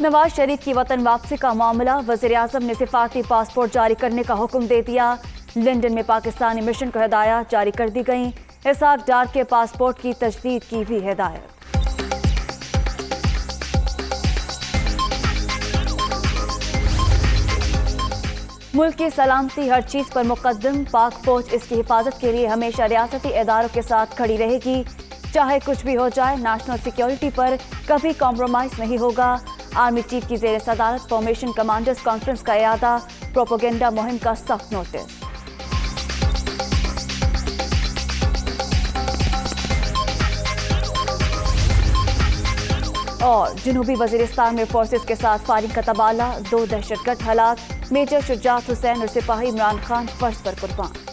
नवाज शरीफ की वतन वापसी का मामला, वज़ीर-ए-आज़म ने सिफारती पासपोर्ट जारी करने का हुक्म दे दिया। लंदन में पाकिस्तानी मिशन को हिदायत जारी कर दी गई। इसहाक डार के पासपोर्ट की तजदीद की भी हिदायत। मुल्क की सलामती हर चीज पर मुकद्दम, पाक फौज इसकी हिफाजत के लिए हमेशा रियासती इदारों के साथ खड़ी रहेगी। चाहे कुछ भी हो जाए, नेशनल सिक्योरिटी पर कभी कॉम्प्रोमाइज नहीं होगा। आर्मी चीफ की ज़ेर सदारत फॉर्मेशन कमांडर्स कॉन्फ्रेंस का इयादा, प्रोपेगेंडा मुहिम का सख्त नोटिस। और जनूबी वजीरिस्तान में फोर्सेस के साथ फायरिंग का तबादला, 2 दहशतगर्द हलाक, मेजर शुजात हुसैन और सिपाही इमरान खान फर्श पर कुर्बान।